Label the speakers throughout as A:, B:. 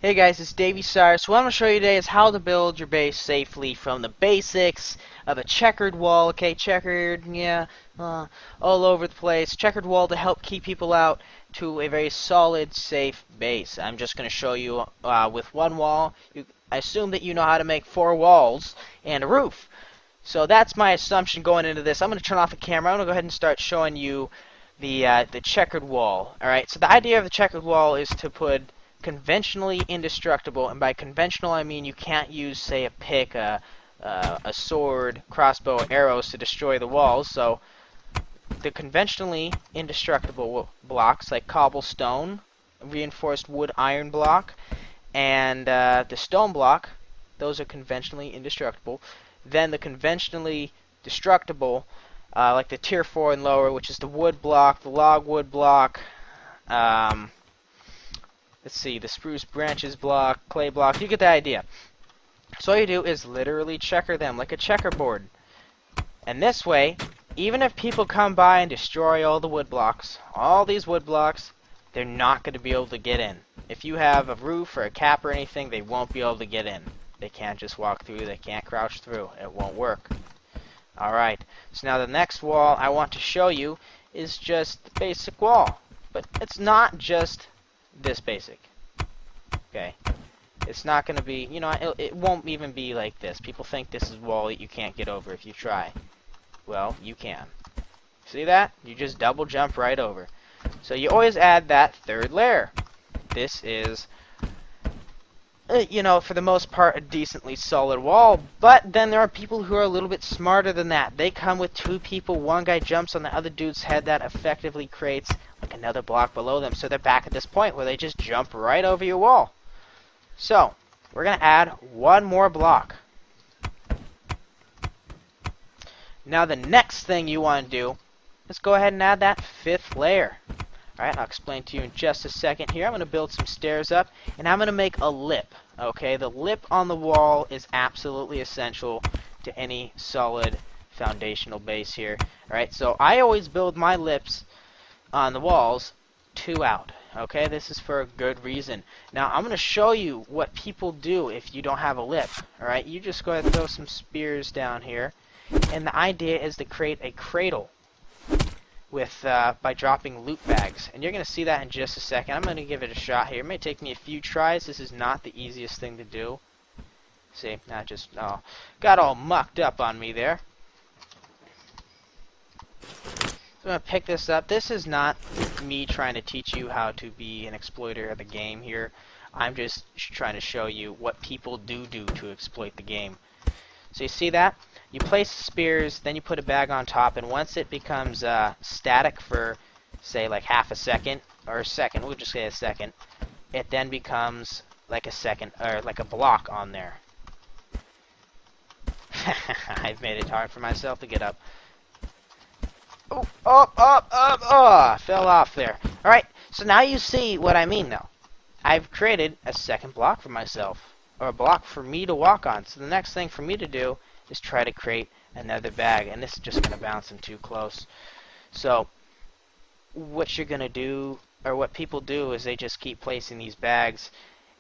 A: Hey guys, it's DaveySire. So what I'm going to show you today is how to build your base safely from the basics of a checkered wall. Okay, checkered, yeah, all over the place. Checkered wall to help keep people out to a very solid, safe base. I'm just going to show you with one wall. I assume that you know how to make 4 walls and a roof. So that's my assumption going into this. I'm going to turn off the camera. I'm going to go ahead and start showing you the checkered wall. All right. So the idea of the checkered wall is to put conventionally indestructible, and by conventional I mean you can't use, say, a pick, a sword, crossbow, arrows to destroy the walls. So the conventionally indestructible blocks like cobblestone, reinforced wood iron block, and the stone block, those are conventionally indestructible. Then the conventionally destructible, like the tier 4 and lower, which is the wood block, the log wood block, let's see, the spruce branches block, clay block, you get the idea. So all you do is literally checker them like a checkerboard. And this way, even if people come by and destroy all the wood blocks, all these wood blocks, they're not going to be able to get in. If you have a roof or a cap or anything, they won't be able to get in. They can't just walk through, they can't crouch through. It won't work. Alright, so now the next wall I want to show you is just the basic wall. But it's not just this basic. Okay, it's not going to be, you know, it won't even be like this. People think this is a wall that you can't get over if you try. Well, you can. See that? You just double jump right over. So you always add that third layer. This is, you know, for the most part, a decently solid wall, but then there are people who are a little bit smarter than that. They come with 2 people, one guy jumps on the other dude's head, that effectively creates like another block below them, so they're back at this point where they just jump right over your wall. So we're going to add one more block. Now the next thing you want to do is go ahead and add that 5th layer. Alright, I'll explain to you in just a second here. I'm going to build some stairs up, and I'm going to make a lip. Okay, the lip on the wall is absolutely essential to any solid foundational base here. Alright, so I always build my lips on the walls 2 out. Okay, this is for a good reason. Now I'm going to show you what people do if you don't have a lip. Alright, you just go ahead and throw some spears down here, and the idea is to create a cradle with by dropping loot bags, and you're going to see that in just a second. I'm going to give it a shot here. It may take me a few tries. This is not the easiest thing to do. See, not just got all mucked up on me there. So I'm going to pick this up. This is not me trying to teach you how to be an exploiter of the game here. I'm just trying to show you what people do to exploit the game. So you see that? You place spears, then you put a bag on top, and once it becomes static for, say, like half a second, or a second, we'll just say a second, it then becomes like a second, or like a block on there. I've made it hard for myself to get up. Oh, fell off there. Alright, so now you see what I mean, though. I've created a second block for myself, or a block for me to walk on. So the next thing for me to do is try to create another bag, and this is just going to bounce in too close. So what you're going to do, or what people do, is they just keep placing these bags,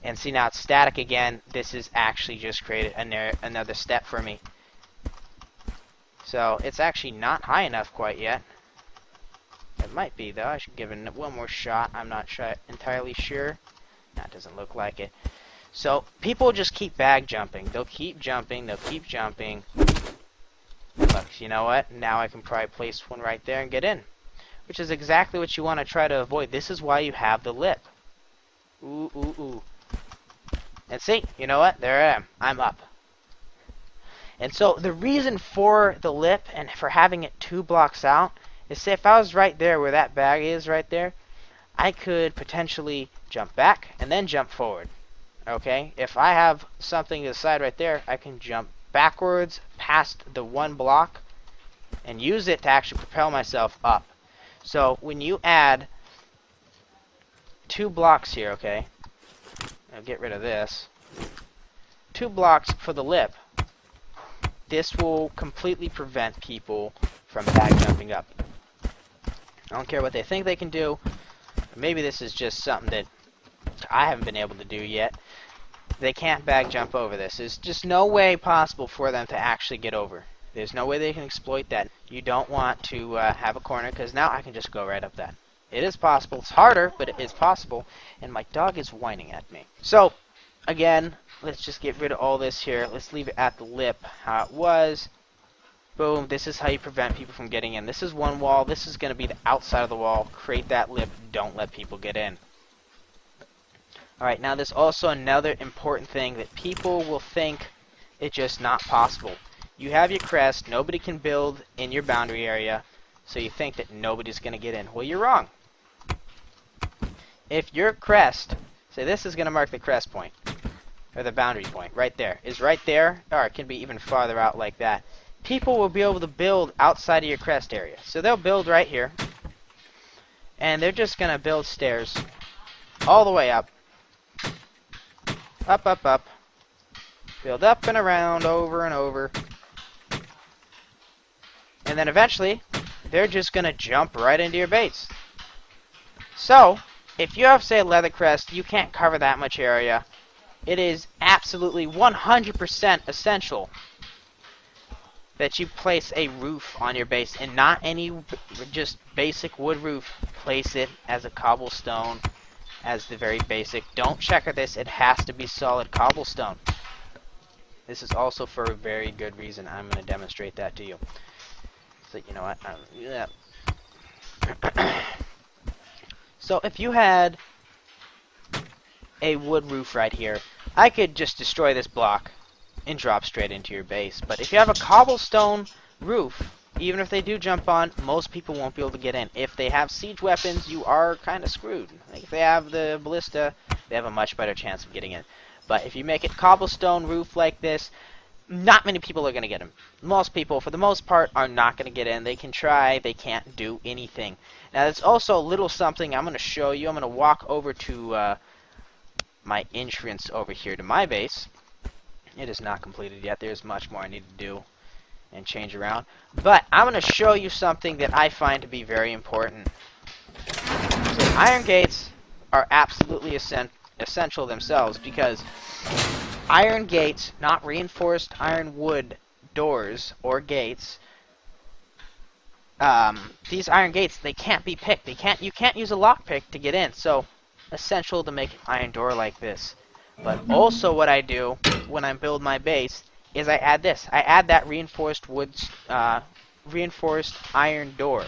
A: and see, now it's static again. This is actually just created another step for me. So it's actually not high enough quite yet. It might be, though. I should give it one more shot. I'm not entirely sure. That doesn't look like it. So people just keep bag jumping. They'll keep jumping. They'll keep jumping. Look, you know what? Now I can probably place one right there and get in, which is exactly what you want to try to avoid. This is why you have the lip. Ooh, ooh, ooh. And see, you know what? There I am. I'm up. And so the reason for the lip and for having it 2 blocks out is, say, if I was right there where that bag is right there, I could potentially jump back and then jump forward. Okay, if I have something to the side right there, I can jump backwards past the 1 block and use it to actually propel myself up. So when you add 2 blocks here, okay, I'll get rid of this, 2 blocks for the lip, this will completely prevent people from bag jumping up. I don't care what they think they can do. Maybe this is just something that I haven't been able to do yet. They can't bag jump over this. There's just no way possible for them to actually get over. There's no way they can exploit that. You don't want to have a corner, because now I can just go right up that. It is possible. It's harder, but it is possible. And my dog is whining at me. So, again, let's just get rid of all this here. Let's leave it at the lip how it was. Boom. This is how you prevent people from getting in. This is one wall. This is going to be the outside of the wall. Create that lip. Don't let people get in. Alright, now there's also another important thing that people will think it's just not possible. You have your crest, nobody can build in your boundary area, so you think that nobody's going to get in. Well, you're wrong. If your crest, say this is going to mark the crest point, or the boundary point, right there, is right there, or it can be even farther out like that, people will be able to build outside of your crest area. So they'll build right here, and they're just going to build stairs all the way up. Up, up, up. Build up and around, over and over. And then eventually, they're just going to jump right into your base. So, if you have, say, a leather crest, you can't cover that much area. It is absolutely 100% essential that you place a roof on your base, and not any just basic wood roof. Place it as a cobblestone, as the very basic. Don't checker this. It has to be solid cobblestone. This is also for a very good reason. I'm going to demonstrate that to you. So, you know what? Yeah. So, if you had a wood roof right here, I could just destroy this block and drop straight into your base. But if you have a cobblestone roof, even if they do jump on, most people won't be able to get in. If they have siege weapons, you are kind of screwed. Like if they have the ballista, they have a much better chance of getting in. But if you make it cobblestone roof like this, not many people are going to get in. Most people, for the most part, are not going to get in. They can try, they can't do anything. Now, there's also a little something I'm going to show you. I'm going to walk over to my entrance over here to my base. It is not completed yet. There's much more I need to do and change around. But I'm going to show you something that I find to be very important. So iron gates are absolutely essential themselves, because iron gates, not reinforced iron wood doors or gates, these iron gates, they can't be picked. You can't use a lockpick to get in. So essential to make an iron door like this. But also what I do when I build my base is I add this. I add that reinforced iron door.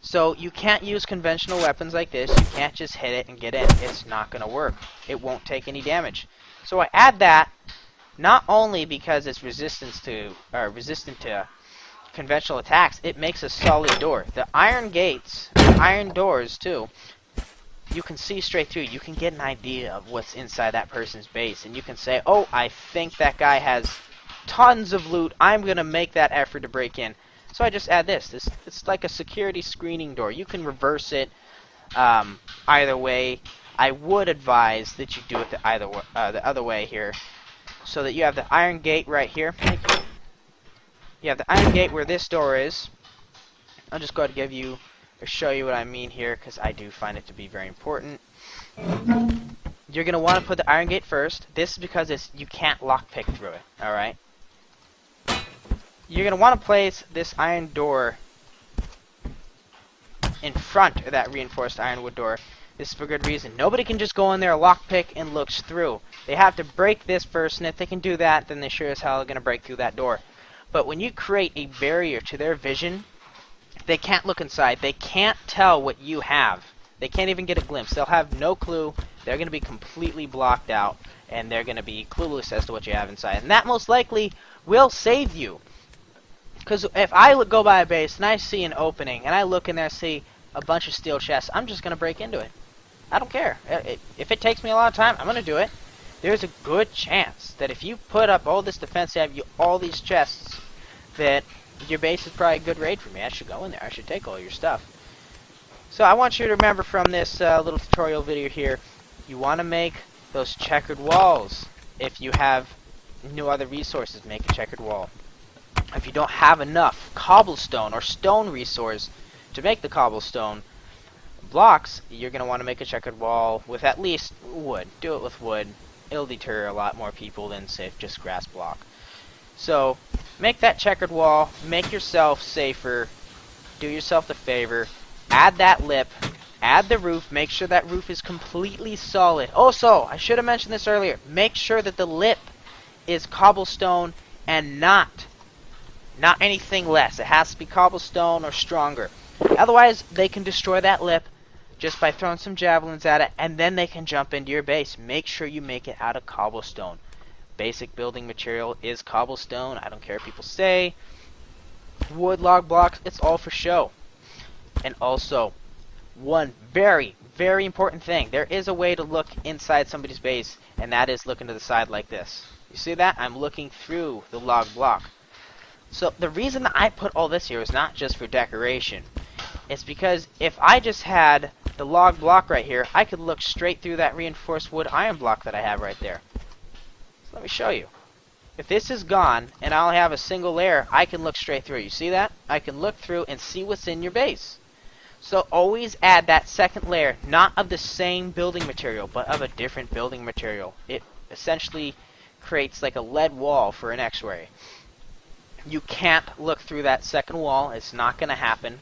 A: So you can't use conventional weapons like this. You can't just hit it and get in. It's not going to work. It won't take any damage. So I add that not only because it's resistant to conventional attacks, it makes a solid door. The iron gates, iron doors too, you can see straight through. You can get an idea of what's inside that person's base, and you can say, oh, I think that guy has tons of loot. I'm going to make that effort to break in. So I just add this. It's like a security screening door. You can reverse it either way. I would advise that you do it the other way here, so that you have the iron gate right here. You have the iron gate where this door is. I'll just go ahead and give you or show you what I mean here, because I do find it to be very important. You're going to want to put the iron gate first. This is because you can't lockpick through it. Alright? You're going to want to place this iron door in front of that reinforced ironwood door. This is for good reason. Nobody can just go in there, lockpick, and looks through. They have to break this first, and if they can do that, then they sure as hell are going to break through that door. But when you create a barrier to their vision, they can't look inside. They can't tell what you have. They can't even get a glimpse. They'll have no clue. They're going to be completely blocked out, and they're going to be clueless as to what you have inside. And that most likely will save you. Because if I go by a base and I see an opening, and I look in there and see a bunch of steel chests, I'm just going to break into it. I don't care. If it takes me a lot of time, I'm going to do it. There's a good chance that if you put up all this defense, all these chests, that your base is probably a good raid for me. I should go in there. I should take all your stuff. So I want you to remember from this little tutorial video here, you want to make those checkered walls. If you have no other resources, make a checkered wall. If you don't have enough cobblestone or stone resource to make the cobblestone blocks, you're going to want to make a checkered wall with at least wood. Do it with wood. It'll deter a lot more people than, say, just grass block. So, make that checkered wall. Make yourself safer. Do yourself the favor. Add that lip. Add the roof. Make sure that roof is completely solid. Also, I should have mentioned this earlier. Make sure that the lip is cobblestone and not anything less. It has to be cobblestone or stronger. Otherwise, they can destroy that lip just by throwing some javelins at it, and then they can jump into your base. Make sure you make it out of cobblestone. Basic building material is cobblestone. I don't care what people say. Wood, log blocks, it's all for show. And also, one very, very important thing. There is a way to look inside somebody's base, and that is looking to the side like this. You see that? I'm looking through the log block. So the reason that I put all this here is not just for decoration. It's because if I just had the log block right here, I could look straight through that reinforced wood iron block that I have right there. So let me show you. If this is gone and I'll have a single layer, I can look straight through. You see that? I can look through and see what's in your base. So always add that second layer, not of the same building material, but of a different building material. It essentially creates like a lead wall for an X-ray. You can't look through that second wall. It's not going to happen.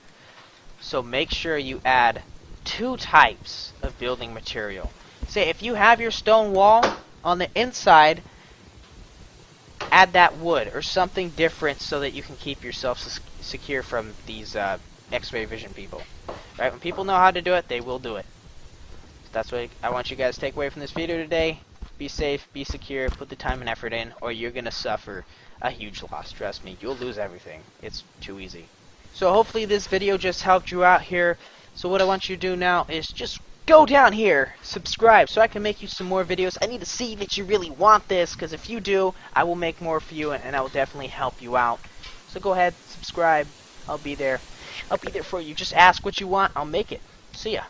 A: So make sure you add 2 types of building material. Say if you have your stone wall on the inside, add that wood or something different so that you can keep yourself secure from these X-ray vision people. Right? When people know how to do it, they will do it. So that's what I want you guys to take away from this video today. Be safe, be secure, put the time and effort in, or you're going to suffer a huge loss. Trust me, you'll lose everything. It's too easy. So hopefully this video just helped you out here. So what I want you to do now is just go down here, subscribe, so I can make you some more videos. I need to see that you really want this, because if you do, I will make more for you, and I will definitely help you out. So go ahead, subscribe. I'll be there. I'll be there for you. Just ask what you want. I'll make it. See ya.